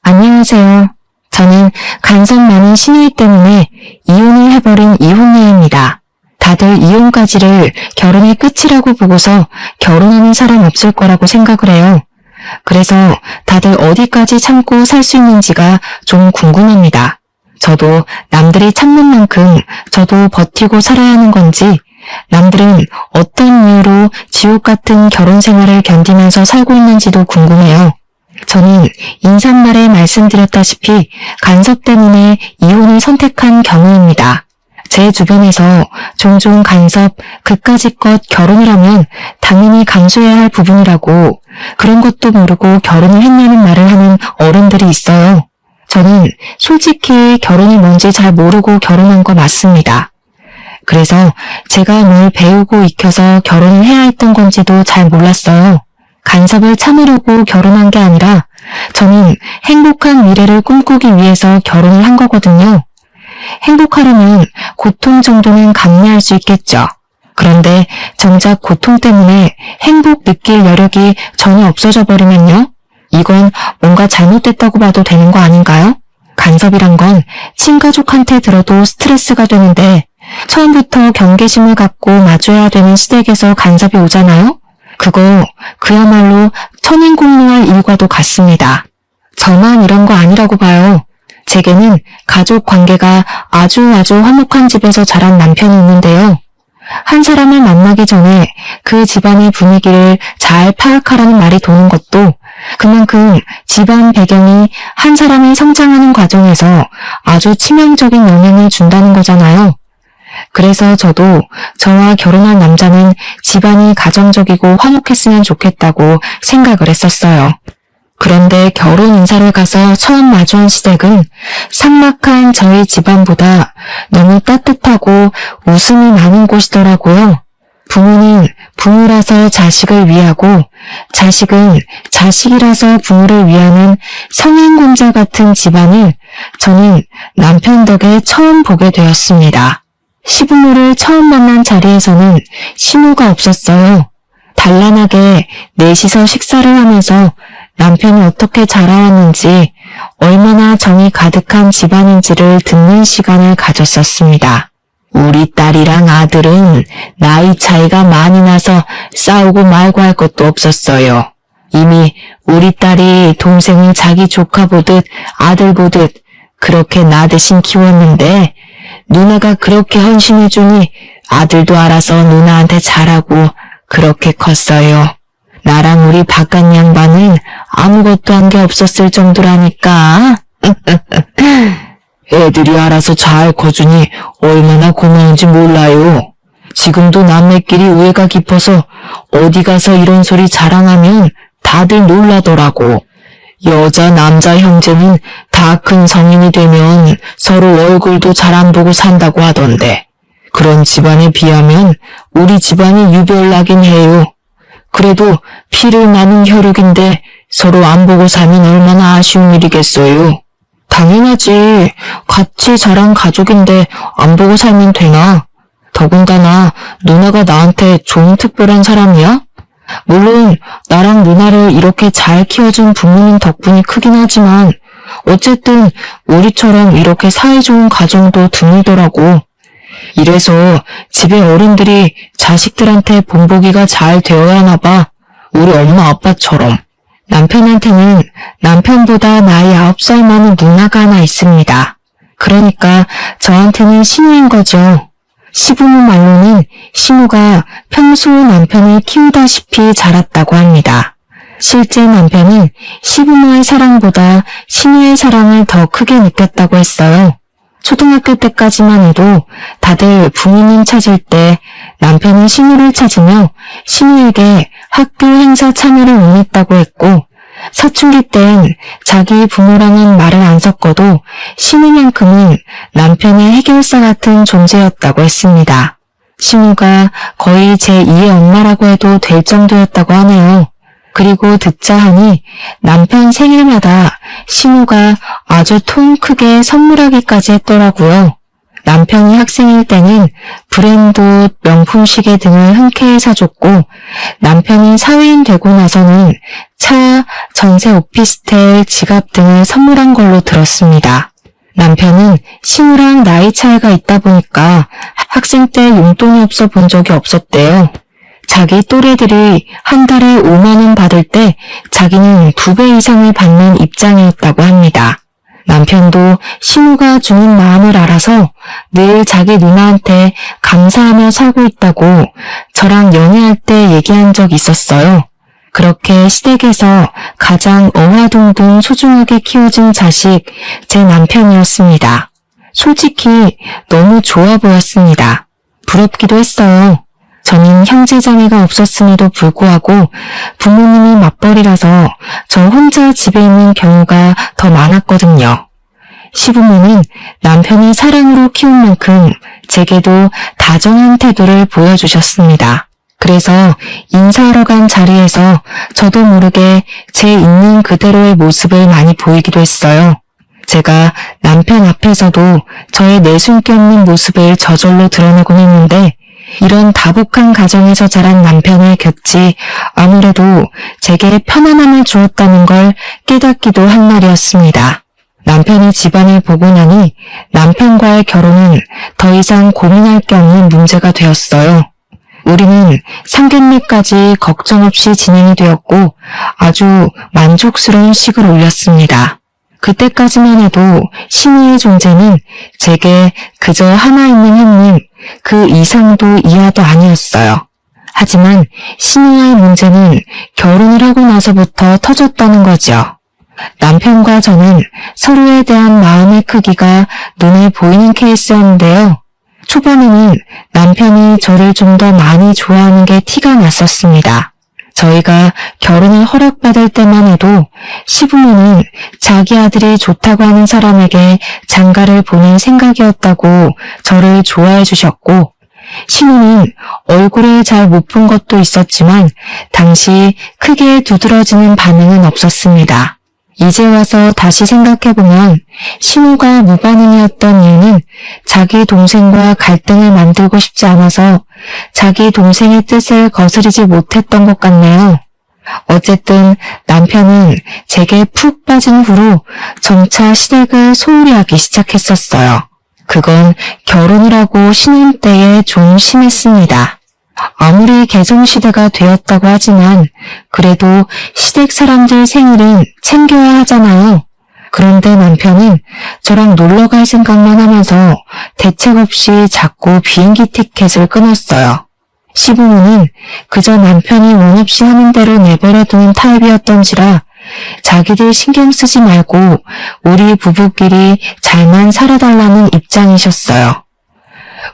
안녕하세요. 저는 간섭 많은 시누이 때문에 이혼을 해버린 이혼녀입니다. 다들 이혼까지를 결혼의 끝이라고 보고서 결혼하는 사람 없을 거라고 생각을 해요. 그래서 다들 어디까지 참고 살 수 있는지가 좀 궁금합니다. 저도 남들이 참는 만큼 저도 버티고 살아야 하는 건지, 남들은 어떤 이유로 지옥 같은 결혼 생활을 견디면서 살고 있는지도 궁금해요. 저는 인사말에 말씀드렸다시피 간섭 때문에 이혼을 선택한 경우입니다. 제 주변에서 종종 간섭, 그까짓것 결혼을 하면 당연히 감수해야 할 부분이라고, 그런 것도 모르고 결혼을 했냐는 말을 하는 어른들이 있어요. 저는 솔직히 결혼이 뭔지 잘 모르고 결혼한 거 맞습니다. 그래서 제가 뭘 배우고 익혀서 결혼을 해야 했던 건지도 잘 몰랐어요. 간섭을 참으려고 결혼한 게 아니라 저는 행복한 미래를 꿈꾸기 위해서 결혼을 한 거거든요. 행복하려면 고통 정도는 감내할 수 있겠죠. 그런데 정작 고통 때문에 행복 느낄 여력이 전혀 없어져 버리면요? 이건 뭔가 잘못됐다고 봐도 되는 거 아닌가요? 간섭이란 건 친가족한테 들어도 스트레스가 되는데 처음부터 경계심을 갖고 마주해야 되는 시댁에서 간섭이 오잖아요? 그거 그야말로 천인공노할 일과도 같습니다. 저만 이런 거 아니라고 봐요. 제게는 가족 관계가 아주 화목한 집에서 자란 남편이 있는데요. 한 사람을 만나기 전에 그 집안의 분위기를 잘 파악하라는 말이 도는 것도 그만큼 집안 배경이 한 사람이 성장하는 과정에서 아주 치명적인 영향을 준다는 거잖아요. 그래서 저도 저와 결혼한 남자는 집안이 가정적이고 화목했으면 좋겠다고 생각을 했었어요. 그런데 결혼 인사를 가서 처음 마주한 시댁은 삭막한 저희 집안보다 너무 따뜻하고 웃음이 많은 곳이더라고요. 부모는 부모라서 자식을 위하고 자식은 자식이라서 부모를 위하는 성인군자 같은 집안을 저는 남편 덕에 처음 보게 되었습니다. 시부모를 처음 만난 자리에서는 신호가 없었어요. 단란하게 넷이서 식사를 하면서 남편이 어떻게 자라왔는지, 얼마나 정이 가득한 집안인지를 듣는 시간을 가졌었습니다. 우리 딸이랑 아들은 나이 차이가 많이 나서 싸우고 말고 할 것도 없었어요. 이미 우리 딸이 동생을 자기 조카 보듯 아들 보듯 그렇게 나 대신 키웠는데 누나가 그렇게 헌신해주니 아들도 알아서 누나한테 잘하고 그렇게 컸어요. 나랑 우리 바깥 양반은 아무것도 한 게 없었을 정도라니까. 애들이 알아서 잘 커주니 얼마나 고마운지 몰라요. 지금도 남매끼리 우애가 깊어서 어디 가서 이런 소리 자랑하면 다들 놀라더라고. 여자 남자 형제는 다 큰 성인이 되면 서로 얼굴도 잘 안 보고 산다고 하던데, 그런 집안에 비하면 우리 집안이 유별나긴 해요. 그래도 피를 나눈 혈육인데 서로 안 보고 살면 얼마나 아쉬운 일이겠어요. 당연하지. 같이 자란 가족인데 안 보고 살면 되나? 더군다나 누나가 나한테 좋은 특별한 사람이야? 물론 나랑 누나를 이렇게 잘 키워준 부모님 덕분이 크긴 하지만 어쨌든 우리처럼 이렇게 사이좋은 가정도 드물더라고. 이래서 집에 어른들이 자식들한테 본보기가 잘 되어야 하나 봐. 우리 엄마 아빠처럼. 남편한테는 남편보다 나이 9살 많은 누나가 하나 있습니다. 그러니까 저한테는 신우인 거죠. 시부모 말로는 신우가 평소 남편을 키우다시피 자랐다고 합니다. 실제 남편은 시부모의 사랑보다 신우의 사랑을 더 크게 느꼈다고 했어요. 초등학교 때까지만 해도 다들 부모님 찾을 때 남편은 신우를 찾으며 신우에게 학교 행사 참여를 원했다고 했고, 사춘기 땐 자기 부모랑은 말을 안 섞어도 신우만큼은 남편의 해결사 같은 존재였다고 했습니다. 신우가 거의 제2의 엄마라고 해도 될 정도였다고 하네요. 그리고 듣자 하니 남편 생일마다 신우가 아주 통 크게 선물하기까지 했더라고요. 남편이 학생일 때는 브랜드 옷, 명품 시계 등을 흔쾌히 사줬고, 남편이 사회인 되고 나서는 차, 전세 오피스텔, 지갑 등을 선물한 걸로 들었습니다. 남편은 신우랑 나이 차이가 있다 보니까 학생 때 용돈이 없어 본 적이 없었대요. 자기 또래들이 한 달에 5만 원 받을 때 자기는 2배 이상을 받는 입장이었다고 합니다. 남편도 신우가 주는 마음을 알아서 늘 자기 누나한테 감사하며 살고 있다고 저랑 연애할 때 얘기한 적이 있었어요. 그렇게 시댁에서 가장 어화동동 소중하게 키워진 자식, 제 남편이었습니다. 솔직히 너무 좋아 보였습니다. 부럽기도 했어요. 저는 형제자매가 없었음에도 불구하고 부모님이 맞벌이라서 저 혼자 집에 있는 경우가 더 많았거든요. 시부모는 남편이 사랑으로 키운 만큼 제게도 다정한 태도를 보여주셨습니다. 그래서 인사하러 간 자리에서 저도 모르게 제 있는 그대로의 모습을 많이 보이기도 했어요. 제가 남편 앞에서도 저의 내숭기 없는 모습을 저절로 드러내곤 했는데 이런 다복한 가정에서 자란 남편의 곁이 아무래도 제게 편안함을 주었다는 걸 깨닫기도 한 날이었습니다. 남편이 집안을 보고 나니 남편과의 결혼은 더 이상 고민할 게 없는 문제가 되었어요. 우리는 상견례까지 걱정 없이 진행이 되었고 아주 만족스러운 식을 올렸습니다. 그때까지만 해도 신우의 존재는 제게 그저 하나 있는 형님, 그 이상도 이하도 아니었어요. 하지만 신우와의 문제는 결혼을 하고 나서부터 터졌다는 거죠. 남편과 저는 서로에 대한 마음의 크기가 눈에 보이는 케이스였는데요. 초반에는 남편이 저를 좀 더 많이 좋아하는 게 티가 났었습니다. 저희가 결혼을 허락받을 때만 해도 시부모는 자기 아들이 좋다고 하는 사람에게 장가를 보낼 생각이었다고 저를 좋아해 주셨고, 신우는 얼굴을 잘 못 본 것도 있었지만 당시 크게 두드러지는 반응은 없었습니다. 이제 와서 다시 생각해보면 신우가 무반응이었던 이유는 자기 동생과 갈등을 만들고 싶지 않아서 자기 동생의 뜻을 거스르지 못했던 것 같네요. 어쨌든 남편은 제게 푹 빠진 후로 점차 시댁을 소홀히 하기 시작했었어요. 그건 결혼을 하고 신혼 때에 좀 심했습니다. 아무리 개성시대가 되었다고 하지만 그래도 시댁 사람들 생일은 챙겨야 하잖아요. 그런데 남편은 저랑 놀러갈 생각만 하면서 대책 없이 자꾸 비행기 티켓을 끊었어요. 시부모는 그저 남편이 원 없이 하는 대로 내버려두는 타입이었던지라 자기들 신경 쓰지 말고 우리 부부끼리 잘만 살아달라는 입장이셨어요.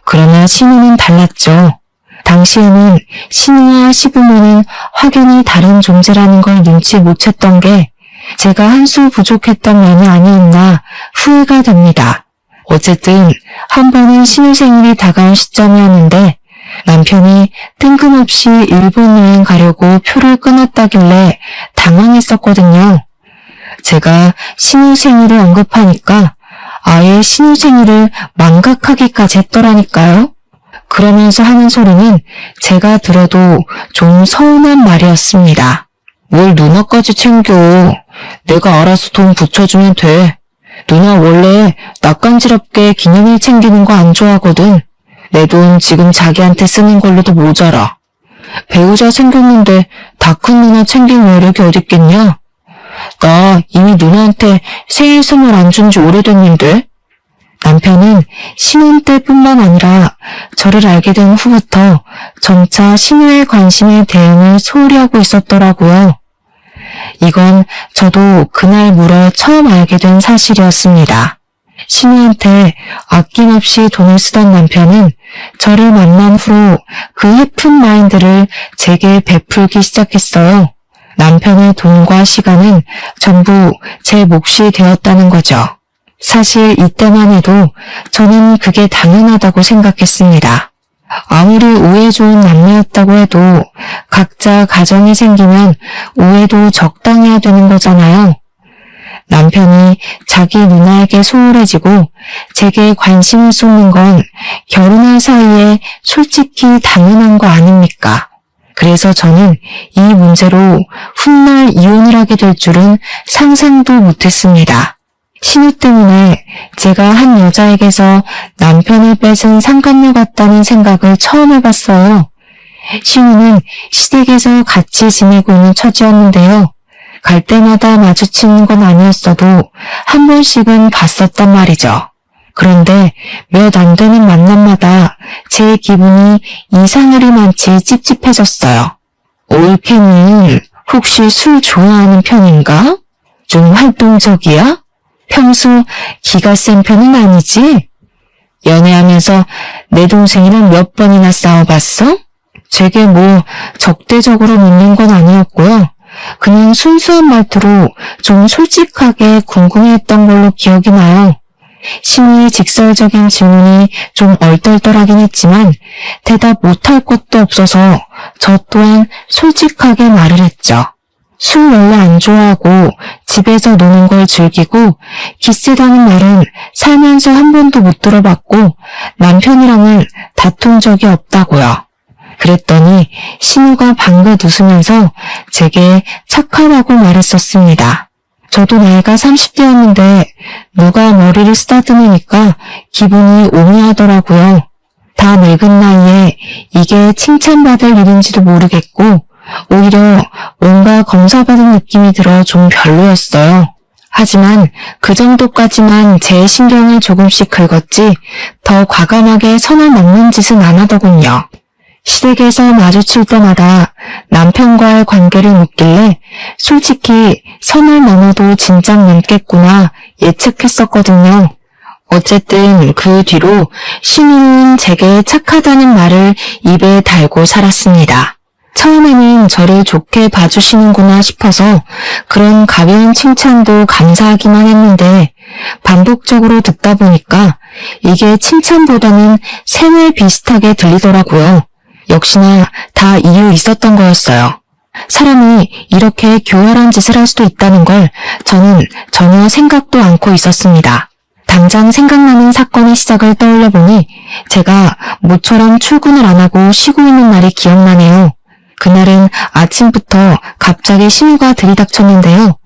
그러나 신우는 달랐죠. 당시에는 신우와 시부모는 확연히 다른 존재라는 걸 눈치 못 챘던 게 제가 한 수 부족했던 면이 아니었나 후회가 됩니다. 어쨌든 한 번은 신우 생일이 다가온 시점이었는데 남편이 뜬금없이 일본 여행 가려고 표를 끊었다길래 당황했었거든요. 제가 신우 생일을 언급하니까 아예 신우 생일을 망각하기까지 했더라니까요. 그러면서 하는 소리는 제가 들어도 좀 서운한 말이었습니다. 뭘 누나까지 챙겨. 내가 알아서 돈 붙여주면 돼. 누나 원래 낯간지럽게 기념일 챙기는 거 안 좋아하거든. 내 돈 지금 자기한테 쓰는 걸로도 모자라. 배우자 생겼는데 다 큰 누나 챙길 여력이 어딨겠냐? 나 이미 누나한테 생일 선물 안 준 지 오래됐는데? 남편은 신혼 때뿐만 아니라 저를 알게 된 후부터 점차 신우의 관심에 대응을 소홀히 하고 있었더라고요. 이건 저도 그날 물어 처음 알게 된 사실이었습니다. 신우한테 아낌없이 돈을 쓰던 남편은 저를 만난 후로 그 해픈 마인드를 제게 베풀기 시작했어요. 남편의 돈과 시간은 전부 제 몫이 되었다는 거죠. 사실 이때만 해도 저는 그게 당연하다고 생각했습니다. 아무리 우애 좋은 남매였다고 해도 각자 가정이 생기면 우애도 적당해야 되는 거잖아요. 남편이 자기 누나에게 소홀해지고 제게 관심을 쏟는 건 결혼할 사이에 솔직히 당연한 거 아닙니까? 그래서 저는 이 문제로 훗날 이혼을 하게 될 줄은 상상도 못했습니다. 신우 때문에 제가 한 여자에게서 남편을 뺏은 상간녀 같다는 생각을 처음 해봤어요. 신우는 시댁에서 같이 지내고 있는 처지였는데요. 갈 때마다 마주치는 건 아니었어도 한 번씩은 봤었단 말이죠. 그런데 몇 안 되는 만남마다 제 기분이 이상하리만치 찝찝해졌어요. 올케는 혹시 술 좋아하는 편인가? 좀 활동적이야? 평소 기가 센 편은 아니지? 연애하면서 내 동생이랑 몇 번이나 싸워봤어? 제게 뭐 적대적으로 묻는 건 아니었고요. 그냥 순수한 말투로 좀 솔직하게 궁금해했던 걸로 기억이 나요. 신우의 직설적인 질문이 좀 얼떨떨하긴 했지만 대답 못할 것도 없어서 저 또한 솔직하게 말을 했죠. 술 원래 안 좋아하고 집에서 노는 걸 즐기고 기세다는 말은 살면서 한 번도 못 들어봤고 남편이랑은 다툰 적이 없다고요. 그랬더니 신우가 방긋 웃으면서 제게 착하다고 말했었습니다. 저도 나이가 30대였는데 누가 머리를 쓰다듬으니까 기분이 오묘하더라고요. 다 늙은 나이에 이게 칭찬받을 일인지도 모르겠고 오히려 뭔가 검사받은 느낌이 들어 좀 별로였어요. 하지만 그 정도까지만 제 신경을 조금씩 긁었지 더 과감하게 선을 넘는 짓은 안 하더군요. 시댁에서 마주칠 때마다 남편과의 관계를 묻길래 솔직히 선을 넘어도 진작 넘겠구나 예측했었거든요. 어쨌든 그 뒤로 신우는 제게 착하다는 말을 입에 달고 살았습니다. 처음에는 저를 좋게 봐주시는구나 싶어서 그런 가벼운 칭찬도 감사하기만 했는데 반복적으로 듣다 보니까 이게 칭찬보다는 세뇌 비슷하게 들리더라고요. 역시나 다 이유 있었던 거였어요. 사람이 이렇게 교활한 짓을 할 수도 있다는 걸 저는 전혀 생각도 않고 있었습니다. 당장 생각나는 사건의 시작을 떠올려 보니 제가 모처럼 출근을 안 하고 쉬고 있는 날이 기억나네요. 그날은 아침부터 갑자기 신우가 들이닥쳤는데요.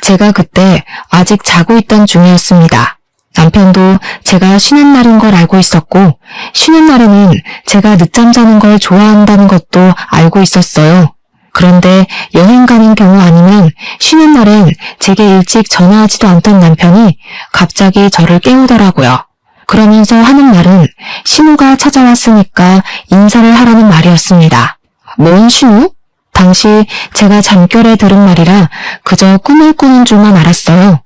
제가 그때 아직 자고 있던 중이었습니다. 남편도 제가 쉬는 날인 걸 알고 있었고 쉬는 날에는 제가 늦잠 자는 걸 좋아한다는 것도 알고 있었어요. 그런데 여행 가는 경우 아니면 쉬는 날엔 제게 일찍 전화하지도 않던 남편이 갑자기 저를 깨우더라고요. 그러면서 하는 말은 신우가 찾아왔으니까 인사를 하라는 말이었습니다. 뭔 신우? 당시 제가 잠결에 들은 말이라 그저 꿈을 꾸는 줄만 알았어요.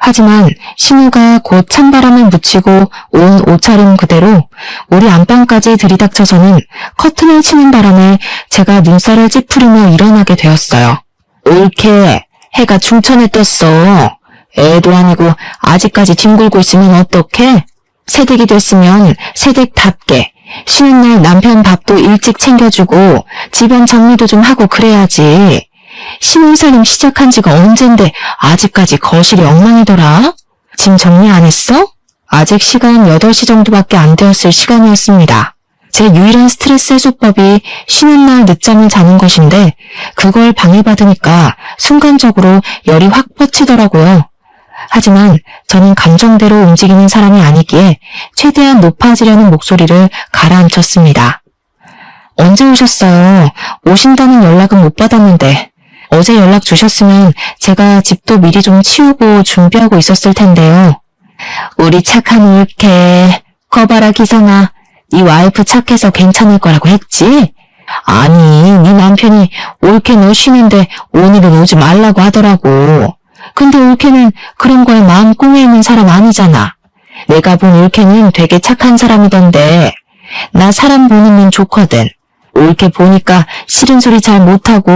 하지만 신우가 곧 찬바람을 묻히고 온 옷차림 그대로 우리 안방까지 들이닥쳐서는 커튼을 치는 바람에 제가 눈살을 찌푸리며 일어나게 되었어요. 옳게 해가 중천에 떴어. 애도 아니고 아직까지 뒹굴고 있으면 어떡해? 새댁이 됐으면 새댁답게 쉬는 날 남편 밥도 일찍 챙겨주고 집안 정리도 좀 하고 그래야지. 신혼살림 시작한 지가 언젠데 아직까지 거실이 엉망이더라. 짐 정리 안 했어? 아직 시간 8시 정도밖에 안 되었을 시간이었습니다. 제 유일한 스트레스 해소법이 쉬는 날 늦잠을 자는 것인데 그걸 방해받으니까 순간적으로 열이 확 뻗치더라고요. 하지만 저는 감정대로 움직이는 사람이 아니기에 최대한 높아지려는 목소리를 가라앉혔습니다. 언제 오셨어요? 오신다는 연락은 못 받았는데 어제 연락 주셨으면 제가 집도 미리 좀 치우고 준비하고 있었을 텐데요. 우리 착한 올케. 거봐라 기성아. 네 와이프 착해서 괜찮을 거라고 했지? 아니, 네 남편이 올케 너 쉬는데 오늘은 오지 말라고 하더라고. 근데 올케는 그런 거에 마음 꽁에 있는 사람 아니잖아. 내가 본 올케는 되게 착한 사람이던데 나 사람 보는 눈 좋거든. 올케 보니까 싫은 소리 잘 못하고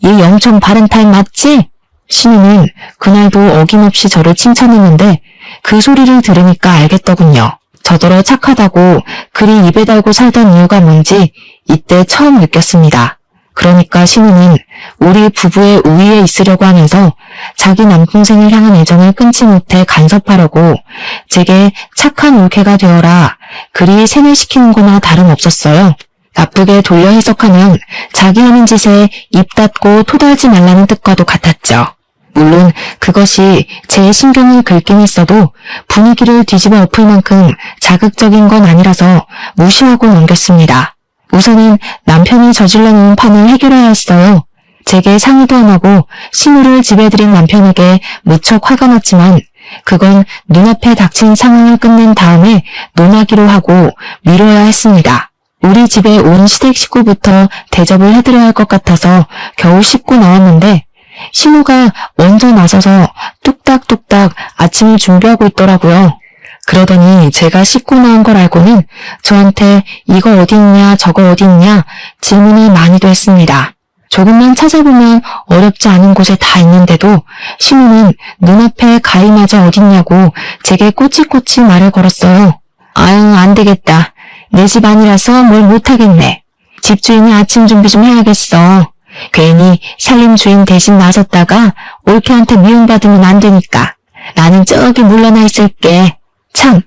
얘 엄청 바른 타입 맞지? 신우는 그날도 어김없이 저를 칭찬했는데 그 소리를 들으니까 알겠더군요. 저더러 착하다고 그리 입에 달고 살던 이유가 뭔지 이때 처음 느꼈습니다. 그러니까 신우는 우리 부부의 우위에 있으려고 하면서 자기 남동생을 향한 애정을 끊지 못해 간섭하려고 제게 착한 올케가 되어라 그리 세뇌시키는 거나 다름없었어요. 나쁘게 돌려 해석하면 자기 하는 짓에 입 닫고 토달지 말라는 뜻과도 같았죠. 물론 그것이 제 신경을 긁긴 했어도 분위기를 뒤집어 엎을 만큼 자극적인 건 아니라서 무시하고 넘겼습니다. 우선은 남편이 저질러 놓은 판을 해결해야 했어요. 제게 상의도 안 하고 신우를 집에 들인 남편에게 무척 화가 났지만 그건 눈앞에 닥친 상황을 끝낸 다음에 논하기로 하고 미뤄야 했습니다. 우리 집에 온 시댁 식구부터 대접을 해드려야 할 것 같아서 겨우 씻고 나왔는데 신우가 먼저 나서서 뚝딱뚝딱 아침을 준비하고 있더라고요. 그러더니 제가 씻고 나온 걸 알고는 저한테 이거 어디 있냐 저거 어디 있냐 질문이 많이도 했습니다. 조금만 찾아보면 어렵지 않은 곳에 다 있는데도 신우는 눈앞에 가위마저 어딨냐고 제게 꼬치꼬치 말을 걸었어요. 아유 안 되겠다. 내 집 아니라서 뭘 못하겠네. 집주인이 아침 준비 좀 해야겠어. 괜히 살림주인 대신 나섰다가 올케한테 미움받으면 안 되니까. 나는 저기 물러나 있을게. 참,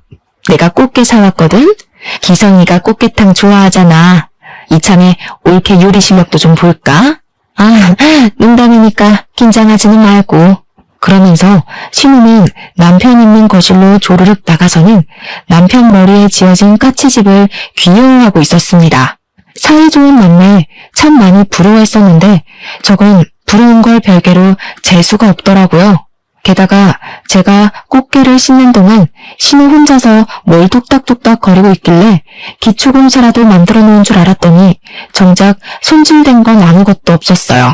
내가 꽃게 사왔거든? 기성이가 꽃게탕 좋아하잖아. 이참에 올케 요리 실력도 좀 볼까? 아, 농담이니까 긴장하지는 말고. 그러면서 신우는 남편 있는 거실로 조르륵 나가서는 남편 머리에 지어진 까치집을 귀여워하고 있었습니다. 사이좋은 남매 참 많이 부러워했었는데 저건 부러운 걸 별개로 재수가 없더라고요. 게다가 제가 꽃게를 씻는 동안 신우 혼자서 뭘 뚝딱뚝딱 거리고 있길래 기초공사라도 만들어 놓은 줄 알았더니 정작 손질된 건 아무것도 없었어요.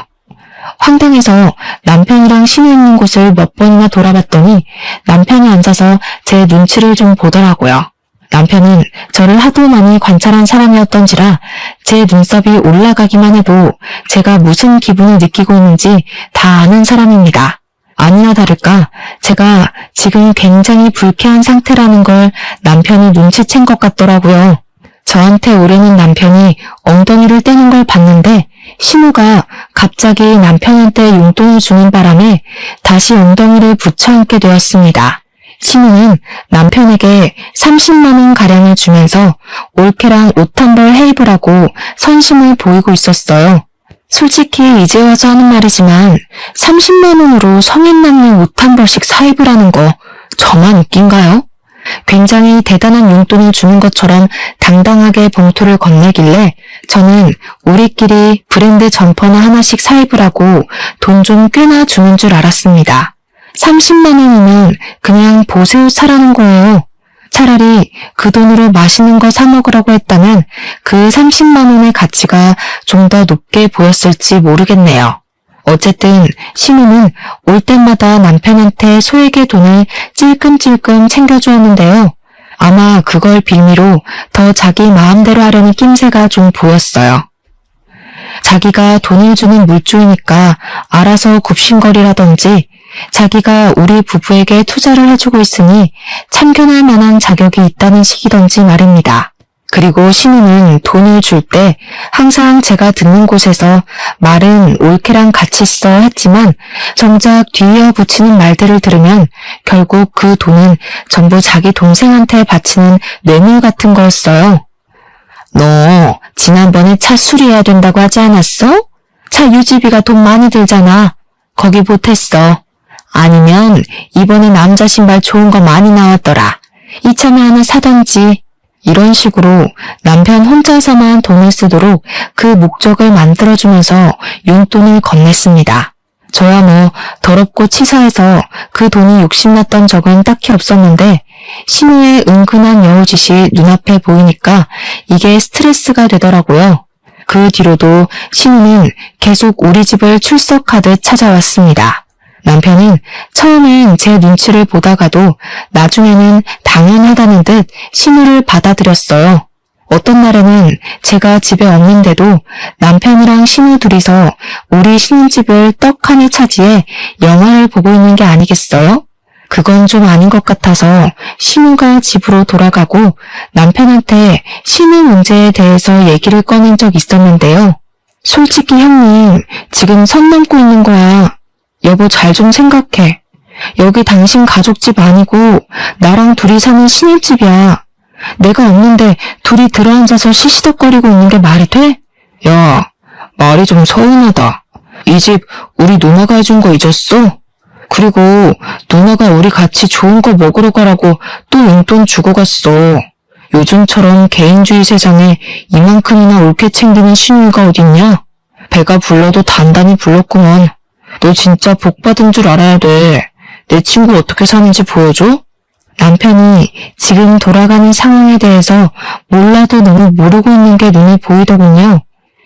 황당해서 남편이랑 신우 있는 곳을 몇 번이나 돌아봤더니 남편이 앉아서 제 눈치를 좀 보더라고요. 남편은 저를 하도 많이 관찰한 사람이었던지라 제 눈썹이 올라가기만 해도 제가 무슨 기분을 느끼고 있는지 다 아는 사람입니다. 아니나 다를까 제가 지금 굉장히 불쾌한 상태라는 걸 남편이 눈치챈 것 같더라고요. 저한테 오르는 남편이 엉덩이를 떼는 걸 봤는데 신우가 갑자기 남편한테 용돈을 주는 바람에 다시 엉덩이를 붙여 앉게 되었습니다. 신우는 남편에게 30만 원가량을 주면서 올케랑 옷 한 벌 해입으라고 선심을 보이고 있었어요. 솔직히 이제 와서 하는 말이지만 30만 원으로 성인 남녀 옷 한 벌씩 사입으라는 거 저만 웃긴가요? 굉장히 대단한 용돈을 주는 것처럼 당당하게 봉투를 건네길래 저는 우리끼리 브랜드 점퍼나 하나씩 사입으라고 돈 좀 꽤나 주는 줄 알았습니다. 30만 원이면 그냥 보세요 사라는 거예요. 차라리 그 돈으로 맛있는 거 사 먹으라고 했다면 그 30만 원의 가치가 좀 더 높게 보였을지 모르겠네요. 어쨌든 신우는 올 때마다 남편한테 소액의 돈을 찔끔찔끔 챙겨주었는데요. 아마 그걸 빌미로 더 자기 마음대로 하려는 낌새가 좀 보였어요. 자기가 돈을 주는 물주이니까 알아서 굽신거리라든지 자기가 우리 부부에게 투자를 해주고 있으니 참견할 만한 자격이 있다는 식이던지 말입니다. 그리고 신우는 돈을 줄 때 항상 제가 듣는 곳에서 말은 올케랑 같이 써 했지만 정작 뒤이어 붙이는 말들을 들으면 결국 그 돈은 전부 자기 동생한테 바치는 뇌물 같은 거였어요. 너 지난번에 차 수리해야 된다고 하지 않았어? 차 유지비가 돈 많이 들잖아. 거기 보탰어. 아니면 이번에 남자 신발 좋은 거 많이 나왔더라. 이참에 하나 사던지. 이런 식으로 남편 혼자서만 돈을 쓰도록 그 목적을 만들어주면서 용돈을 건넸습니다. 저야 뭐 더럽고 치사해서 그 돈이 욕심났던 적은 딱히 없었는데 신우의 은근한 여우짓이 눈앞에 보이니까 이게 스트레스가 되더라고요. 그 뒤로도 신우는 계속 우리 집을 출석하듯 찾아왔습니다. 남편은 처음엔 제 눈치를 보다가도 나중에는 당연하다는 듯 신우를 받아들였어요. 어떤 날에는 제가 집에 없는데도 남편이랑 신우 둘이서 우리 신혼집을 떡하니 차지해 영화를 보고 있는 게 아니겠어요? 그건 좀 아닌 것 같아서 신우가 집으로 돌아가고 남편한테 신우 문제에 대해서 얘기를 꺼낸 적 있었는데요. 솔직히 형님, 지금 선 넘고 있는 거야. 여보 잘 좀 생각해. 여기 당신 가족집 아니고 나랑 둘이 사는 신혼집이야. 내가 없는데 둘이 들어앉아서 시시덕거리고 있는 게 말이 돼? 야, 말이 좀 서운하다. 이 집 우리 누나가 해준 거 잊었어? 그리고 누나가 우리 같이 좋은 거 먹으러 가라고 또 용돈 주고 갔어. 요즘처럼 개인주의 세상에 이만큼이나 옳게 챙기는 신우가 어딨냐? 배가 불러도 단단히 불렀구먼. 너 진짜 복 받은 줄 알아야 돼. 내 친구 어떻게 사는지 보여줘? 남편이 지금 돌아가는 상황에 대해서 몰라도 너무 모르고 있는 게 눈에 보이더군요.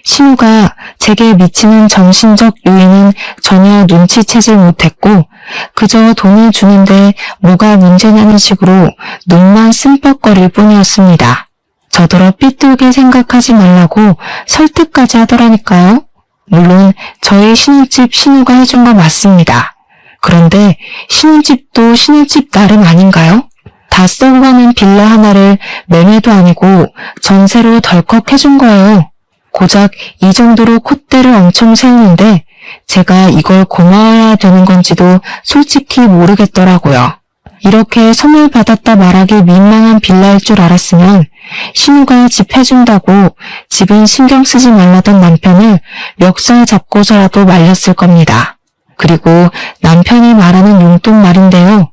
신우가 제게 미치는 정신적 요인은 전혀 눈치채질 못했고 그저 돈을 주는데 뭐가 문제냐는 식으로 눈만 씀뻑거릴 뿐이었습니다. 저더러 삐뚤게 생각하지 말라고 설득까지 하더라니까요. 물론 저희 신혼집 신우가 해준 거 맞습니다. 그런데 신혼집도 신혼집 나름 아닌가요? 다 썩어가는 빌라 하나를 매매도 아니고 전세로 덜컥 해준 거예요. 고작 이 정도로 콧대를 엄청 세우는데 제가 이걸 고마워해야 되는 건지도 솔직히 모르겠더라고요. 이렇게 선물 받았다 말하기 민망한 빌라일 줄 알았으면 신우가 집 해준다고 집은 신경 쓰지 말라던 남편을 멱살 잡고서라도 말렸을 겁니다. 그리고 남편이 말하는 용돈 말인데요.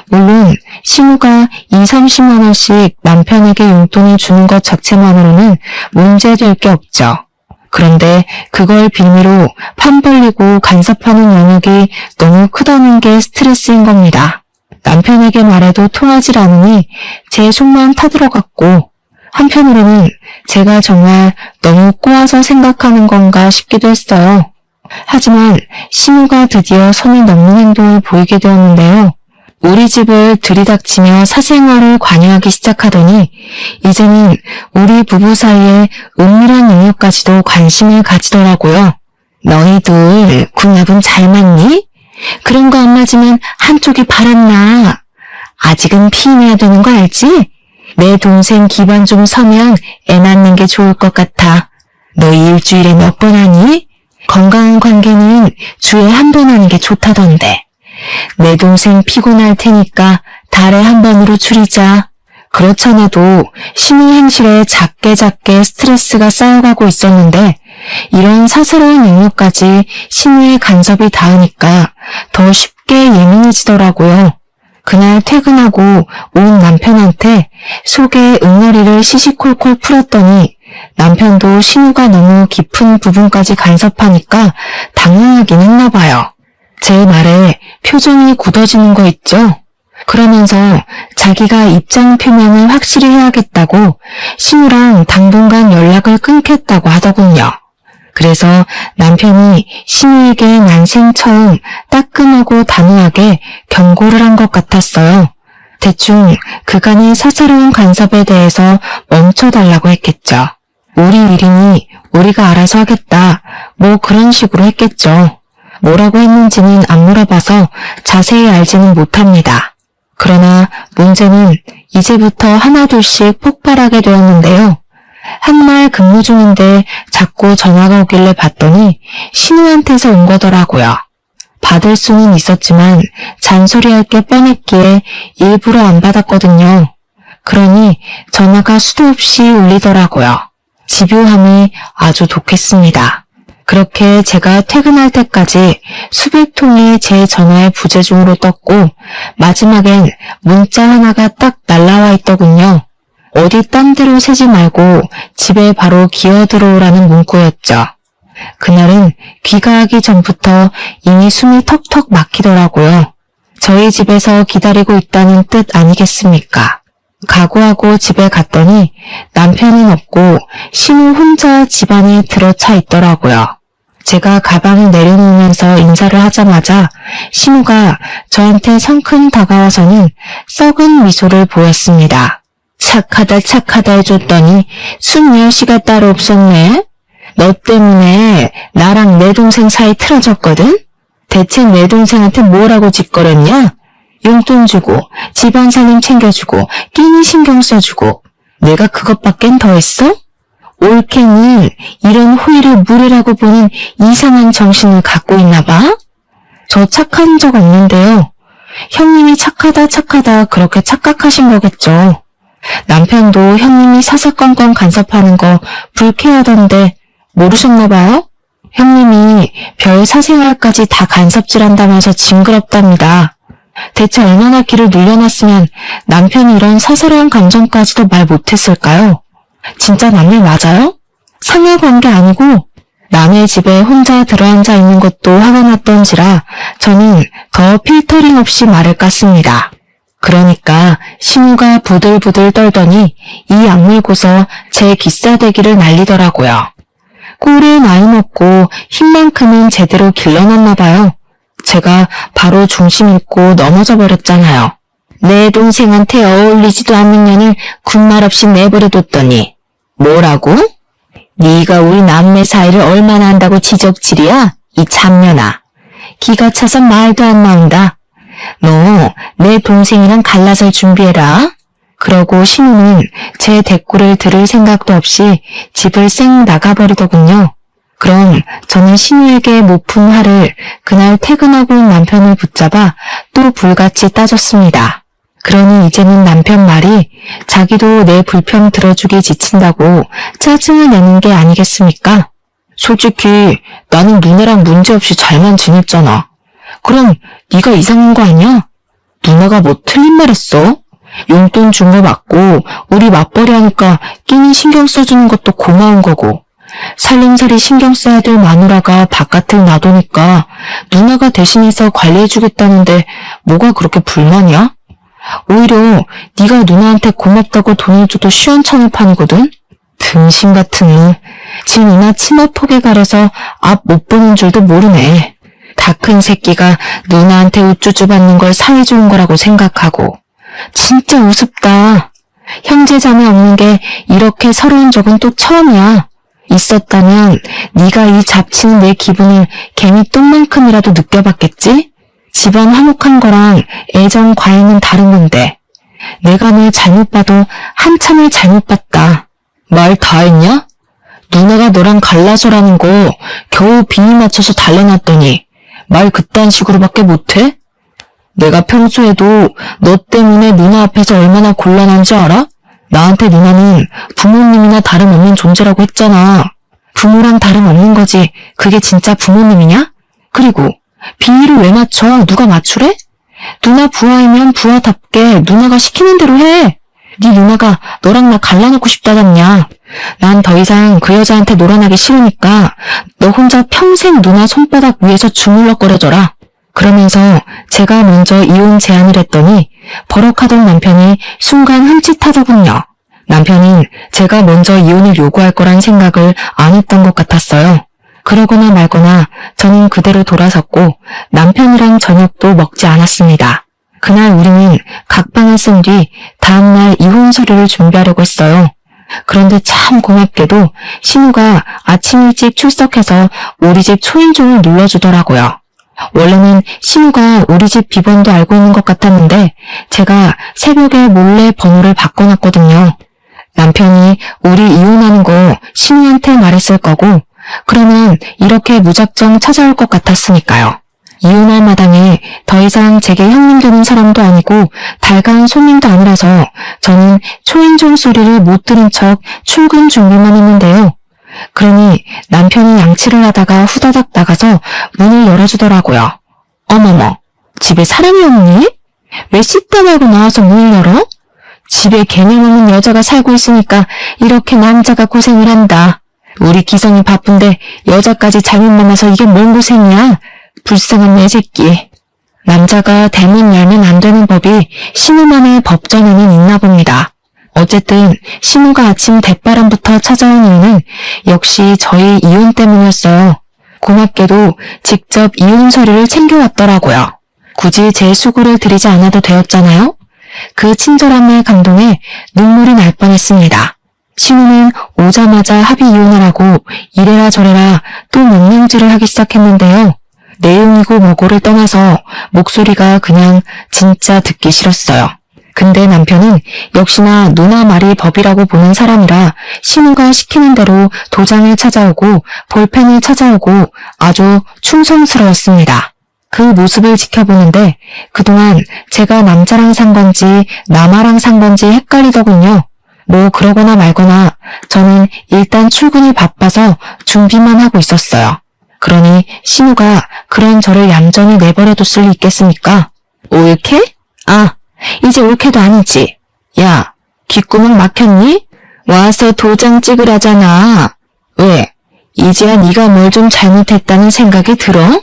물론 신우가 20-30만 원씩 남편에게 용돈을 주는 것 자체만으로는 문제될 게 없죠. 그런데 그걸 빌미로 판 벌리고 간섭하는 영역이 너무 크다는 게 스트레스인 겁니다. 남편에게 말해도 통하질 않으니 제 속만 타들어갔고 한편으로는 제가 정말 너무 꼬아서 생각하는 건가 싶기도 했어요. 하지만 신우가 드디어 선을 넘는 행동을 보이게 되었는데요. 우리 집을 들이닥치며 사생활을 관여하기 시작하더니 이제는 우리 부부 사이에 은밀한 영역까지도 관심을 가지더라고요. 너희들 궁합은 잘 맞니? 그런 거 안 맞으면 한쪽이 바람나. 아직은 피임해야 되는 거 알지? 내 동생 기반 좀 서면 애 낳는 게 좋을 것 같아. 너희 일주일에 몇 번 하니? 건강한 관계는 주에 한 번 하는 게 좋다던데. 내 동생 피곤할 테니까 달에 한 번으로 줄이자. 그렇잖아도 신우 행실에 작게 스트레스가 쌓여가고 있었는데 이런 사사로운 영역까지 신우의 간섭이 닿으니까 더 쉽게 예민해지더라고요. 그날 퇴근하고 온 남편한테 속에 응어리를 시시콜콜 풀었더니 남편도 신우가 너무 깊은 부분까지 간섭하니까 당황하긴 했나 봐요. 제 말에 표정이 굳어지는 거 있죠? 그러면서 자기가 입장 표명을 확실히 해야겠다고 신우랑 당분간 연락을 끊겠다고 하더군요. 그래서 남편이 신우에게 난생 처음 따끔하고 단호하게 경고를 한 것 같았어요. 대충 그간의 사사로운 간섭에 대해서 멈춰달라고 했겠죠. 우리 일이니 우리가 알아서 하겠다. 뭐 그런 식으로 했겠죠. 뭐라고 했는지는 안 물어봐서 자세히 알지는 못합니다. 그러나 문제는 이제부터 하나둘씩 폭발하게 되었는데요. 한날 근무 중인데 자꾸 전화가 오길래 봤더니 신우한테서 온 거더라고요. 받을 수는 있었지만 잔소리할 게 뻔했기에 일부러 안 받았거든요. 그러니 전화가 수도 없이 울리더라고요. 집요함이 아주 독했습니다. 그렇게 제가 퇴근할 때까지 수백 통이 제 전화에 부재중으로 떴고 마지막엔 문자 하나가 딱 날라와 있더군요. 어디 딴 데로 새지 말고 집에 바로 기어 들어오라는 문구였죠. 그날은 귀가하기 전부터 이미 숨이 턱턱 막히더라고요. 저희 집에서 기다리고 있다는 뜻 아니겠습니까? 각오하고 집에 갔더니 남편은 없고 신우 혼자 집안에 들어차 있더라고요. 제가 가방을 내려놓으면서 인사를 하자마자 신우가 저한테 성큼 다가와서는 썩은 미소를 보였습니다. 착하다 해줬더니 숨열시가 따로 없었네. 너 때문에 나랑 내 동생 사이 틀어졌거든? 대체 내 동생한테 뭐라고 짓거렸냐? 용돈 주고 집안 살림 챙겨주고 끼니 신경 써주고 내가 그것밖엔 더 했어? 올케는 이런 호의를 무례라고 보는 이상한 정신을 갖고 있나 봐? 저 착한 적 없는데요. 형님이 착하다 그렇게 착각하신 거겠죠. 남편도 형님이 사사건건 간섭하는 거 불쾌하던데 모르셨나봐요? 형님이 별 사생활까지 다 간섭질한다면서 징그럽답니다. 대체 얼마나 기를 눌려놨으면 남편이 이런 사사로운 감정까지도 말 못했을까요? 진짜 남일 맞아요? 상해관계 아니고 남의 집에 혼자 들어앉아 있는 것도 화가 났던지라 저는 더 필터링 없이 말을 깠습니다. 그러니까 신우가 부들부들 떨더니 이 악물고서 제 기싸대기를 날리더라고요. 꼴에 나이 먹고 힘만큼은 제대로 길러놨나 봐요. 제가 바로 중심 잃고 넘어져 버렸잖아요. 내 동생한테 어울리지도 않는 년을 군말 없이 내버려뒀더니 뭐라고? 네가 우리 남매 사이를 얼마나 한다고 지적질이야? 이 참년아. 기가 차서 말도 안 나온다. 너 내 동생이랑 갈라설 준비해라. 그러고 신우는 제 대꾸를 들을 생각도 없이 집을 쌩 나가버리더군요. 그럼 저는 신우에게 못 푼 화를 그날 퇴근하고 온 남편을 붙잡아 또 불같이 따졌습니다. 그러니 이제는 남편 말이 자기도 내 불평 들어주기 지친다고 짜증을 내는 게 아니겠습니까? 솔직히 나는 누나랑 문제없이 잘만 지냈잖아. 그럼 네가 이상한 거 아니야? 누나가 뭐 틀린 말 했어? 용돈 준 거 맞고 우리 맞벌이 하니까 끼니 신경 써주는 것도 고마운 거고 살림살이 신경 써야 될 마누라가 바깥을 놔두니까 누나가 대신해서 관리해주겠다는데 뭐가 그렇게 불만이야? 오히려 네가 누나한테 고맙다고 돈을 줘도 시원찮을 판이거든? 등신 같은 놈. 지 누나 치마 폭에 가려서 앞 못 보는 줄도 모르네. 다 큰 새끼가 누나한테 우쭈쭈 받는 걸 사회 좋은 거라고 생각하고. 진짜 우습다. 형제 자매 없는 게 이렇게 서러운 적은 또 처음이야. 있었다면 네가 이 잡치는 내 기분을 괜히 똥만큼이라도 느껴봤겠지? 집안 화목한 거랑 애정 과잉은 다른 건데 내가 널 잘못 봐도 한참을 잘못 봤다. 말 다 했냐? 누나가 너랑 갈라서라는 거 겨우 비니 맞춰서 달래놨더니 말 그딴 식으로밖에 못해? 내가 평소에도 너 때문에 누나 앞에서 얼마나 곤란한지 알아? 나한테 누나는 부모님이나 다름없는 존재라고 했잖아. 부모랑 다름없는 거지. 그게 진짜 부모님이냐? 그리고 비위를 왜 맞춰? 누가 맞추래? 누나 부하이면 부하답게 누나가 시키는 대로 해. 네 누나가 너랑 나 갈라놓고 싶다잖냐. 난 더 이상 그 여자한테 놀아나기 싫으니까 너 혼자 평생 누나 손바닥 위에서 주물럭거려줘라. 그러면서 제가 먼저 이혼 제안을 했더니 버럭하던 남편이 순간 흠칫하더군요. 남편은 제가 먼저 이혼을 요구할 거란 생각을 안 했던 것 같았어요. 그러거나 말거나 저는 그대로 돌아섰고 남편이랑 저녁도 먹지 않았습니다. 그날 우리는 각방을 쓴 뒤 다음날 이혼 서류를 준비하려고 했어요. 그런데 참 고맙게도 신우가 아침 일찍 출석해서 우리 집 초인종을 눌러주더라고요. 원래는 신우가 우리 집 비번도 알고 있는 것 같았는데 제가 새벽에 몰래 번호를 바꿔놨거든요. 남편이 우리 이혼하는 거 신우한테 말했을 거고 그러면 이렇게 무작정 찾아올 것 같았으니까요. 이혼할 마당에 더 이상 제게 형님 되는 사람도 아니고 달가운 손님도 아니라서 저는 초인종 소리를 못 들은 척 출근 준비만 했는데요. 그러니 남편이 양치를 하다가 후다닥 나가서 문을 열어주더라고요. 어머머, 집에 사람이 없니? 왜 씻다 말고 나와서 문을 열어? 집에 개념 없는 여자가 살고 있으니까 이렇게 남자가 고생을 한다. 우리 기성이 바쁜데 여자까지 잘못 만나서 이게 뭔 고생이야? 불쌍한 내 새끼. 남자가 대문 열면 안 되는 법이 신우만의 법전에는 있나 봅니다. 어쨌든 신우가 아침 대바람부터 찾아온 이유는 역시 저희 이혼 때문이었어요. 고맙게도 직접 이혼 서류를 챙겨왔더라고요. 굳이 제 수고를 들이지 않아도 되었잖아요. 그 친절함에 감동해 눈물이 날 뻔했습니다. 신우는 오자마자 합의 이혼하라고 이래라 저래라 또 명령질을 하기 시작했는데요. 내용이고 뭐고를 떠나서 목소리가 그냥 진짜 듣기 싫었어요. 근데 남편은 역시나 누나 말이 법이라고 보는 사람이라 신우가 시키는 대로 도장을 찾아오고 볼펜을 찾아오고 아주 충성스러웠습니다. 그 모습을 지켜보는데 그동안 제가 남자랑 산 건지 남아랑 산 건지 헷갈리더군요. 뭐 그러거나 말거나 저는 일단 출근이 바빠서 준비만 하고 있었어요. 그러니 신우가 그런 저를 얌전히 내버려뒀을 리 있겠습니까? 올케? 아, 이제 올케도 아니지. 야, 귓구멍 막혔니? 와서 도장 찍으라잖아. 왜? 이제야 네가 뭘 좀 잘못했다는 생각이 들어?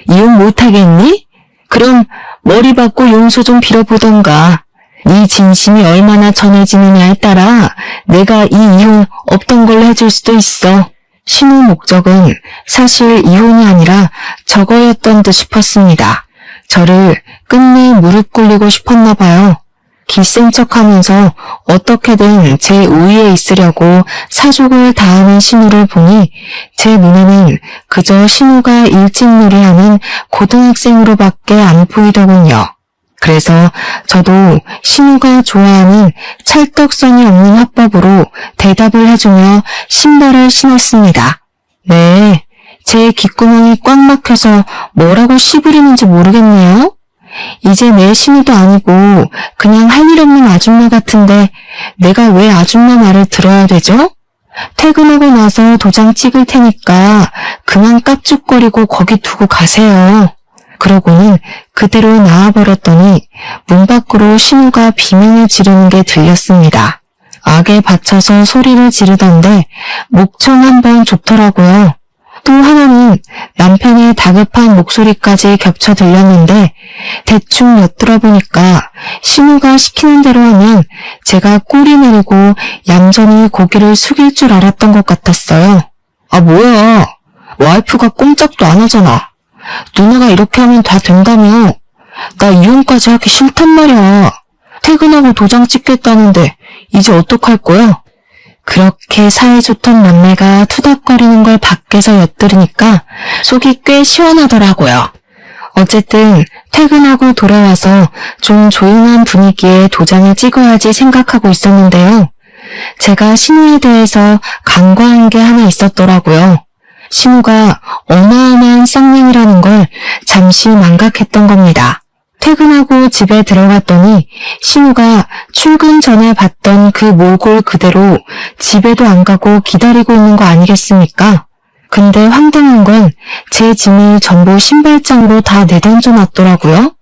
이혼 못하겠니? 그럼 머리 받고 용서 좀 빌어보던가. 네 진심이 얼마나 전해지느냐에 따라 내가 이 이혼 없던 걸로 해줄 수도 있어. 신우 목적은 사실 이혼이 아니라 저거였던 듯 싶었습니다. 저를 끝내 무릎 꿇리고 싶었나 봐요. 기센 척하면서 어떻게든 제 우위에 있으려고 사족을 다하는 신우를 보니 제 눈에는 그저 신우가 일진놀이하는 고등학생으로밖에 안 보이더군요. 그래서 저도 신우가 좋아하는 찰떡선이 없는 화법으로 대답을 해주며 신발을 신었습니다. 네, 제 귓구멍이 꽉 막혀서 뭐라고 씨부리는지 모르겠네요. 이제 내 신우도 아니고 그냥 할 일 없는 아줌마 같은데 내가 왜 아줌마 말을 들어야 되죠? 퇴근하고 나서 도장 찍을 테니까 그만 깝죽거리고 거기 두고 가세요. 그러고는 그대로 나와버렸더니 문 밖으로 신우가 비명을 지르는 게 들렸습니다. 악에 받쳐서 소리를 지르던데 목청 한번 좋더라고요. 또 하나는 남편의 다급한 목소리까지 겹쳐 들렸는데 대충 엿들어 보니까 신우가 시키는 대로 하면 제가 꼬리 내리고 얌전히 고개를 숙일 줄 알았던 것 같았어요. 아 뭐야, 와이프가 꼼짝도 안 하잖아. 누나가 이렇게 하면 다 된다며. 나 이혼까지 하기 싫단 말이야. 퇴근하고 도장 찍겠다는데 이제 어떡할 거야? 그렇게 사이좋던 남매가 투닥거리는 걸 밖에서 엿들으니까 속이 꽤 시원하더라고요. 어쨌든 퇴근하고 돌아와서 좀 조용한 분위기에 도장을 찍어야지 생각하고 있었는데요. 제가 신우에 대해서 간과한 게 하나 있었더라고요. 신우가 어마어마한 쌍년이라는 걸 잠시 망각했던 겁니다. 퇴근하고 집에 들어갔더니 신우가 출근 전에 봤던 그 몰골 그대로 집에도 안 가고 기다리고 있는 거 아니겠습니까? 근데 황당한 건 제 짐을 전부 신발장으로 다 내던져 놨더라고요.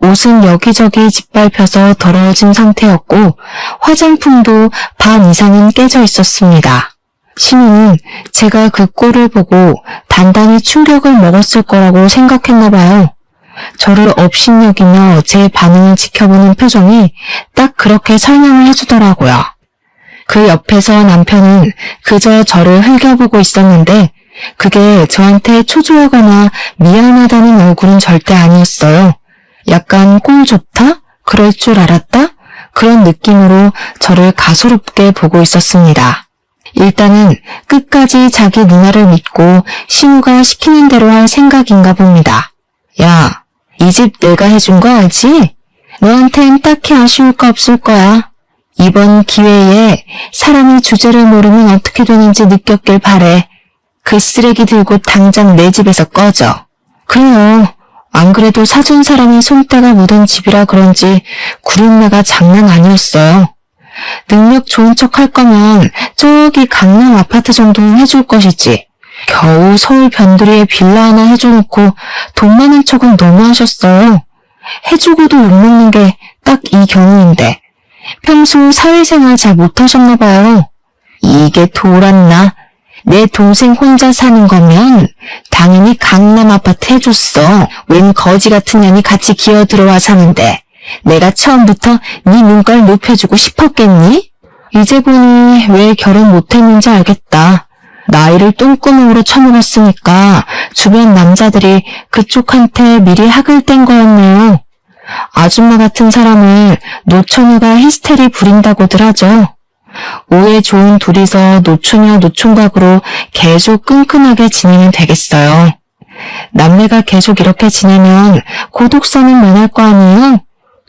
옷은 여기저기 짓밟혀서 더러워진 상태였고 화장품도 반 이상은 깨져 있었습니다. 신우는 제가 그 꼴을 보고 단단히 충격을 먹었을 거라고 생각했나 봐요. 저를 업신여기며 제 반응을 지켜보는 표정이 딱 그렇게 설명을 해주더라고요. 그 옆에서 남편은 그저 저를 흘겨보고 있었는데 그게 저한테 초조하거나 미안하다는 얼굴은 절대 아니었어요. 약간 꼴 좋다? 그럴 줄 알았다? 그런 느낌으로 저를 가소롭게 보고 있었습니다. 일단은 끝까지 자기 누나를 믿고 신우가 시키는 대로 할 생각인가 봅니다. 야, 이 집 내가 해준 거 알지? 너한텐 딱히 아쉬울 거 없을 거야. 이번 기회에 사람이 주제를 모르면 어떻게 되는지 느꼈길 바래. 그 쓰레기 들고 당장 내 집에서 꺼져. 그래요. 안 그래도 사준 사람이 손때가 묻은 집이라 그런지 구린내가 장난 아니었어요. 능력 좋은 척 할 거면 저기 강남 아파트 정도는 해줄 것이지. 겨우 서울 변두리에 빌라 하나 해줘놓고 돈 많은 척은 너무하셨어요. 해주고도 욕먹는 게 딱 이 경우인데 평소 사회생활 잘 못하셨나 봐요. 이게 돌았나? 내 동생 혼자 사는 거면 당연히 강남 아파트 해줬어. 웬 거지 같은 년이 같이 기어 들어와 사는데 내가 처음부터 네 눈깔 높여주고 싶었겠니? 이제 보니 왜 결혼 못했는지 알겠다. 나이를 똥구멍으로 쳐먹었으니까 주변 남자들이 그쪽한테 미리 학을 뗀 거였네요. 아줌마 같은 사람을 노처녀가 히스테리 부린다고들 하죠. 오해 좋은 둘이서 노처녀 노총각으로 계속 끈끈하게 지내면 되겠어요. 남매가 계속 이렇게 지내면 고독사는 면할 거 아니에요?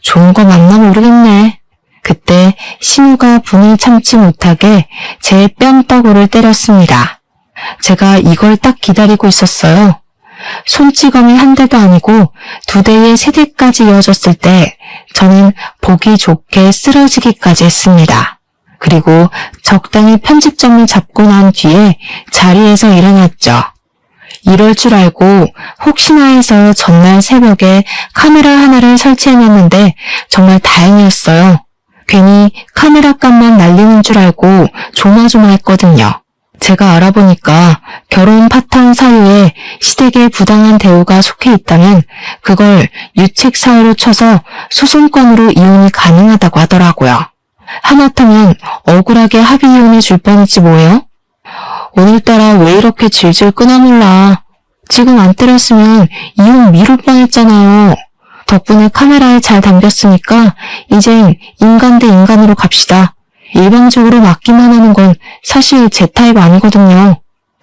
좋은 거 맞나 모르겠네. 그때 신우가 분을 참지 못하게 제 뺨따구를 때렸습니다. 제가 이걸 딱 기다리고 있었어요. 손찌검이 한 대도 아니고 2대에 3대까지 이어졌을 때 저는 보기 좋게 쓰러지기까지 했습니다. 그리고 적당히 편집점을 잡고 난 뒤에 자리에서 일어났죠. 이럴 줄 알고 혹시나 해서 전날 새벽에 카메라 하나를 설치해놨는데 정말 다행이었어요. 괜히 카메라 값만 날리는 줄 알고 조마조마했거든요. 제가 알아보니까 결혼 파탄 사유에 시댁에 부당한 대우가 속해 있다면 그걸 유책 사유로 쳐서 소송권으로 이혼이 가능하다고 하더라고요. 하마터면 억울하게 합의 이혼해 줄 뻔했지 뭐예요? 오늘따라 왜 이렇게 질질 끊어몰라. 지금 안 때렸으면 이혼 미룰 뻔했잖아요. 덕분에 카메라에 잘 담겼으니까 이젠 인간 대 인간으로 갑시다. 일방적으로 맞기만 하는 건 사실 제 타입 아니거든요.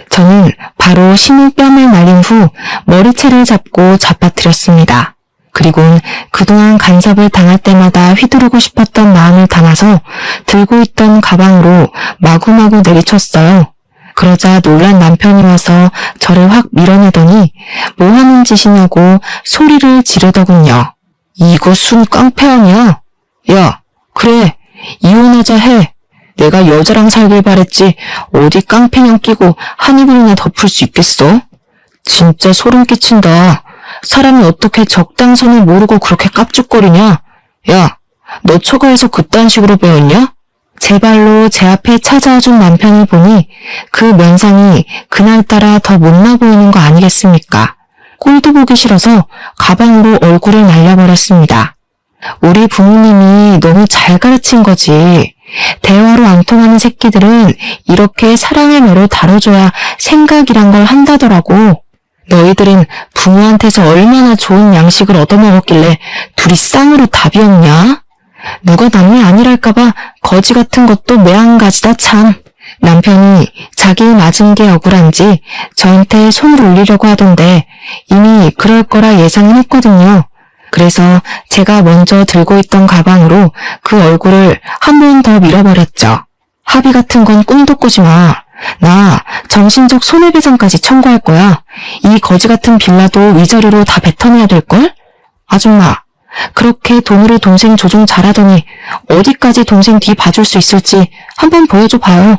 저는 바로 신우 뺨을 날린 후 머리채를 잡고 잡아뜨렸습니다. 그리고는 그동안 간섭을 당할 때마다 휘두르고 싶었던 마음을 담아서 들고 있던 가방으로 마구마구 내리쳤어요. 그러자 놀란 남편이 와서 저를 확 밀어내더니 뭐 하는 짓이냐고 소리를 지르더군요. 이거 순 깡패 아니야? 야, 그래. 이혼하자 해. 내가 여자랑 살길 바랬지 어디 깡패냥 끼고 한 이불이나 덮을 수 있겠어? 진짜 소름 끼친다. 사람이 어떻게 적당선을 모르고 그렇게 깝죽거리냐? 야, 너 처가에서 그딴 식으로 배웠냐? 제 발로 제 앞에 찾아와준 남편을 보니 그 면상이 그날따라 더 못나 보이는 거 아니겠습니까? 꼴도 보기 싫어서 가방으로 얼굴을 날려버렸습니다. 우리 부모님이 너무 잘 가르친 거지. 대화로 안 통하는 새끼들은 이렇게 사랑의 매로 다뤄줘야 생각이란 걸 한다더라고. 너희들은 부모한테서 얼마나 좋은 양식을 얻어먹었길래 둘이 쌍으로 답이 없냐? 누가 남이 아니랄까봐 거지 같은 것도 매한가지다 참. 남편이 자기 맞은 게 억울한지 저한테 손을 올리려고 하던데 이미 그럴 거라 예상은 했거든요. 그래서 제가 먼저 들고 있던 가방으로 그 얼굴을 한 번 더 밀어버렸죠. 합의 같은 건 꿈도 꾸지 마. 나 정신적 손해배상까지 청구할 거야. 이 거지 같은 빌라도 위자료로 다 뱉어내야 될걸? 아줌마, 그렇게 돈으로 동생 조종 잘하더니 어디까지 동생 뒤 봐줄 수 있을지 한번 보여줘 봐요.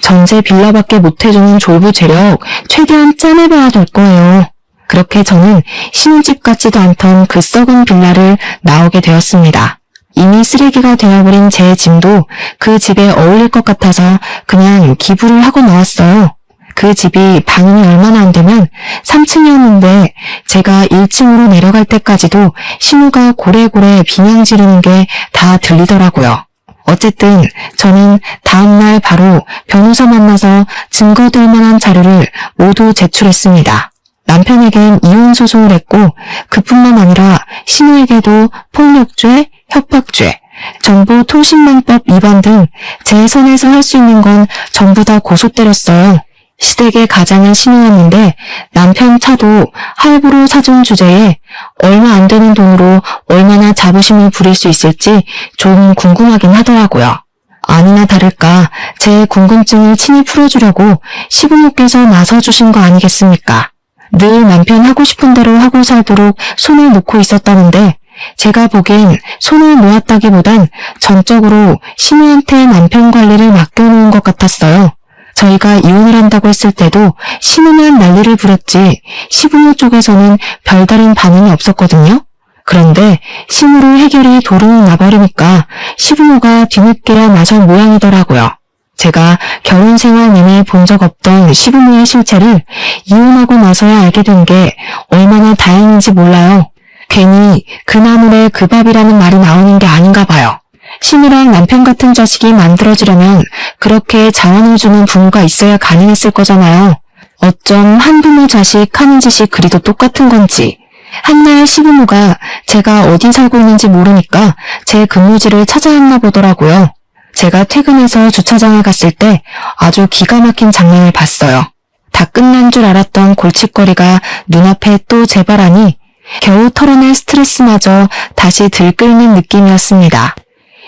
전세 빌라밖에 못해주는 졸부재력 최대한 짜내봐야 될 거예요. 그렇게 저는 신혼집 같지도 않던 그 썩은 빌라를 나오게 되었습니다. 이미 쓰레기가 되어버린 제 짐도 그 집에 어울릴 것 같아서 그냥 기부를 하고 나왔어요. 그 집이 방음이 얼마나 안 되면 3층이었는데 제가 1층으로 내려갈 때까지도 신우가 고래고래 비명 지르는 게 다 들리더라고요. 어쨌든 저는 다음날 바로 변호사 만나서 증거될 만한 자료를 모두 제출했습니다. 남편에겐 이혼 소송을 했고 그뿐만 아니라 신우에게도 폭력죄, 협박죄, 정보통신망법 위반 등 제 선에서 할 수 있는 건 전부 다 고소 때렸어요. 시댁의 가장은 신우였는데 남편 차도 할부로 사준 주제에 얼마 안 되는 돈으로 얼마나 자부심을 부릴 수 있을지 좀 궁금하긴 하더라고요. 아니나 다를까 제 궁금증을 친히 풀어주려고 시부모께서 나서주신 거 아니겠습니까? 늘 남편 하고 싶은 대로 하고 살도록 손을 놓고 있었다는데 제가 보기엔 손을 놓았다기보단 전적으로 신우한테 남편 관리를 맡겨놓은 것 같았어요. 저희가 이혼을 한다고 했을 때도 신우만 난리를 부렸지 시부모 쪽에서는 별다른 반응이 없었거든요. 그런데 신우로 해결이 도루묵 나버리니까 시부모가 뒤늦게야 나설 모양이더라고요. 제가 결혼 생활 내내 본 적 없던 시부모의 실체를 이혼하고 나서야 알게 된 게 얼마나 다행인지 몰라요. 괜히 그 나물에 그 밥이라는 말이 나오는 게 아닌가 봐요. 신우랑 남편 같은 자식이 만들어지려면 그렇게 자원을 주는 부모가 있어야 가능했을 거잖아요. 어쩜 한부모 자식 하는 짓이 그리도 똑같은 건지. 한날 시부모가 제가 어디 살고 있는지 모르니까 제 근무지를 찾아왔나 보더라고요. 제가 퇴근해서 주차장에 갔을 때 아주 기가 막힌 장면을 봤어요. 다 끝난 줄 알았던 골칫거리가 눈앞에 또 재발하니 겨우 털어낼 스트레스마저 다시 들끓는 느낌이었습니다.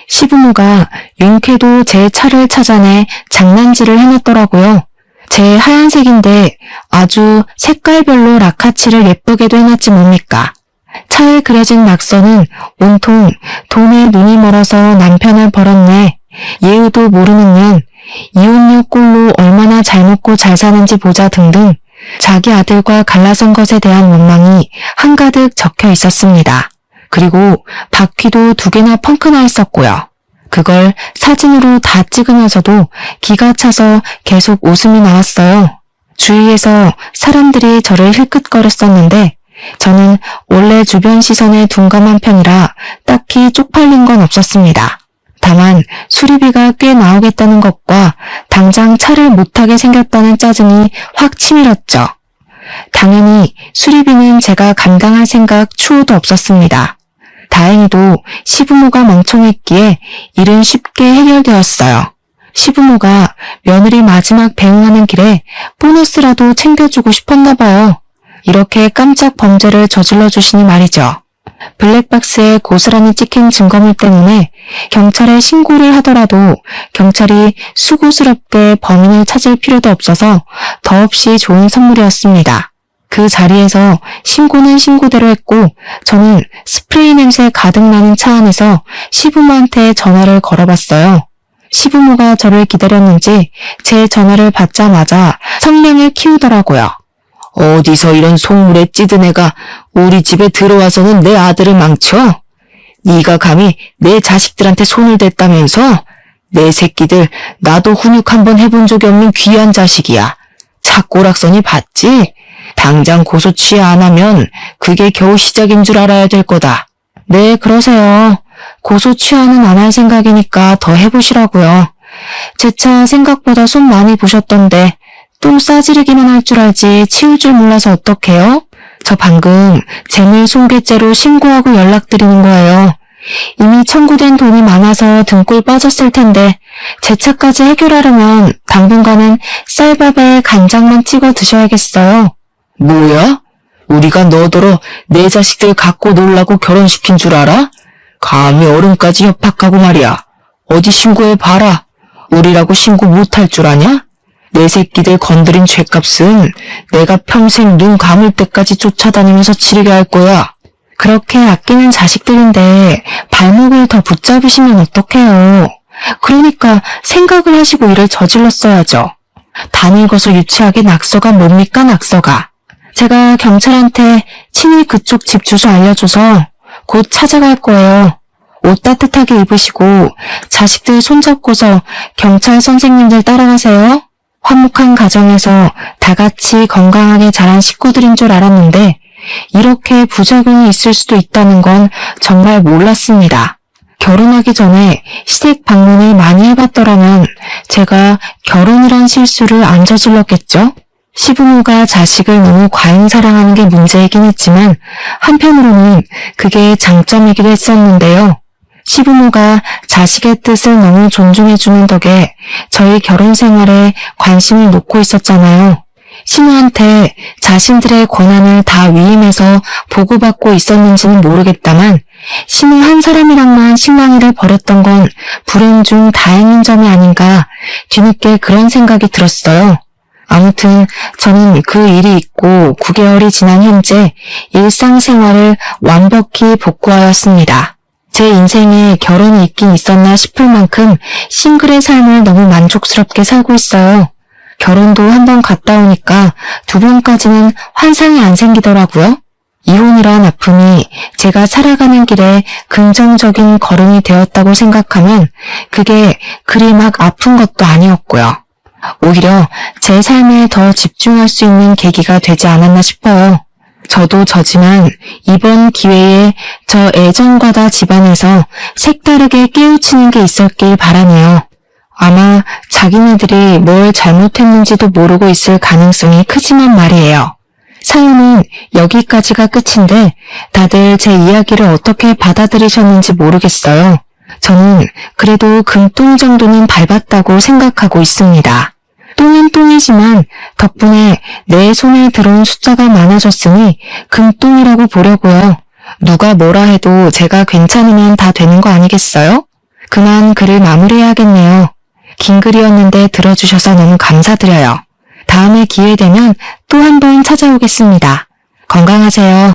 시부모가 윤쾌도 제 차를 찾아내 장난질을 해놨더라고요. 제 하얀색인데 아주 색깔별로 라카치를 예쁘게도 해놨지 뭡니까. 차에 그려진 낙서는 온통 돈에 눈이 멀어서 남편을 벌었네. 예우도 모르는 년, 이혼녀 꼴로 얼마나 잘 먹고 잘 사는지 보자 등등 자기 아들과 갈라선 것에 대한 원망이 한가득 적혀 있었습니다. 그리고 바퀴도 2개나 펑크나 있었고요. 그걸 사진으로 다 찍으면서도 기가 차서 계속 웃음이 나왔어요. 주위에서 사람들이 저를 힐끗거렸었는데 저는 원래 주변 시선에 둔감한 편이라 딱히 쪽팔린 건 없었습니다. 다만 수리비가 꽤 나오겠다는 것과 당장 차를 못 타게 생겼다는 짜증이 확 치밀었죠. 당연히 수리비는 제가 감당할 생각 추호도 없었습니다. 다행히도 시부모가 멍청했기에 일은 쉽게 해결되었어요. 시부모가 며느리 마지막 배웅하는 길에 보너스라도 챙겨주고 싶었나 봐요. 이렇게 깜짝 범죄를 저질러 주시니 말이죠. 블랙박스에 고스란히 찍힌 증거물 때문에 경찰에 신고를 하더라도 경찰이 수고스럽게 범인을 찾을 필요도 없어서 더없이 좋은 선물이었습니다. 그 자리에서 신고는 신고대로 했고 저는 스프레이 냄새 가득 나는 차 안에서 시부모한테 전화를 걸어봤어요. 시부모가 저를 기다렸는지 제 전화를 받자마자 성량을 키우더라고요. 어디서 이런 속물에 찌든 애가 우리 집에 들어와서는 내 아들을 망쳐? 네가 감히 내 자식들한테 손을 댔다면서? 내 새끼들 나도 훈육 한번 해본 적이 없는 귀한 자식이야. 착고락선이 봤지? 당장 고소 취하 안 하면 그게 겨우 시작인 줄 알아야 될 거다. 네, 그러세요. 고소 취하는 안 할 생각이니까 더 해보시라고요. 제 차 생각보다 손 많이 보셨던데 똥 싸지르기만 할 줄 알지 치울 줄 몰라서 어떡해요? 저 방금 재물손괴죄로 신고하고 연락드리는 거예요. 이미 청구된 돈이 많아서 등골 빠졌을 텐데 제 차까지 해결하려면 당분간은 쌀밥에 간장만 찍어 드셔야겠어요. 뭐야? 우리가 너더러 내 자식들 갖고 놀라고 결혼시킨 줄 알아? 감히 어른까지 협박하고 말이야. 어디 신고해봐라. 우리라고 신고 못할 줄 아냐? 내 새끼들 건드린 죄값은 내가 평생 눈 감을 때까지 쫓아다니면서 치르게 할 거야. 그렇게 아끼는 자식들인데 발목을 더 붙잡으시면 어떡해요. 그러니까 생각을 하시고 일을 저질렀어야죠. 다 늙어서 유치하게 낙서가 뭡니까 낙서가. 제가 경찰한테 친히 그쪽 집 주소 알려줘서 곧 찾아갈 거예요. 옷 따뜻하게 입으시고 자식들 손잡고서 경찰 선생님들 따라가세요. 화목한 가정에서 다 같이 건강하게 자란 식구들인 줄 알았는데 이렇게 부작용이 있을 수도 있다는 건 정말 몰랐습니다. 결혼하기 전에 시댁 방문을 많이 해봤더라면 제가 결혼이란 실수를 안 저질렀겠죠? 시부모가 자식을 너무 과잉 사랑하는 게 문제이긴 했지만 한편으로는 그게 장점이기도 했었는데요. 시부모가 자식의 뜻을 너무 존중해주는 덕에 저희 결혼 생활에 관심을 놓고 있었잖아요. 신우한테 자신들의 권한을 다 위임해서 보고받고 있었는지는 모르겠다만 신우 한 사람이랑만 신랑이를 벌였던 건 불행 중 다행인 점이 아닌가 뒤늦게 그런 생각이 들었어요. 아무튼 저는 그 일이 있고 9개월이 지난 현재 일상생활을 완벽히 복구하였습니다. 제 인생에 결혼이 있긴 있었나 싶을 만큼 싱글의 삶을 너무 만족스럽게 살고 있어요. 결혼도 한번 갔다 오니까 2번까지는 환상이 안 생기더라고요. 이혼이란 아픔이 제가 살아가는 길에 긍정적인 걸음이 되었다고 생각하면 그게 그리 막 아픈 것도 아니었고요. 오히려 제 삶에 더 집중할 수 있는 계기가 되지 않았나 싶어요. 저도 저지만 이번 기회에 저 애정과다 집안에서 색다르게 깨우치는 게 있었길 바라네요. 아마 자기네들이 뭘 잘못했는지도 모르고 있을 가능성이 크지만 말이에요. 사연은 여기까지가 끝인데 다들 제 이야기를 어떻게 받아들이셨는지 모르겠어요. 저는 그래도 금똥 정도는 밟았다고 생각하고 있습니다. 똥은 똥이지만 덕분에 내 손에 들어온 숫자가 많아졌으니 금똥이라고 보려고요. 누가 뭐라 해도 제가 괜찮으면 다 되는 거 아니겠어요? 그만 글을 마무리해야겠네요. 긴 글이었는데 들어주셔서 너무 감사드려요. 다음에 기회 되면 또 한 번 찾아오겠습니다. 건강하세요.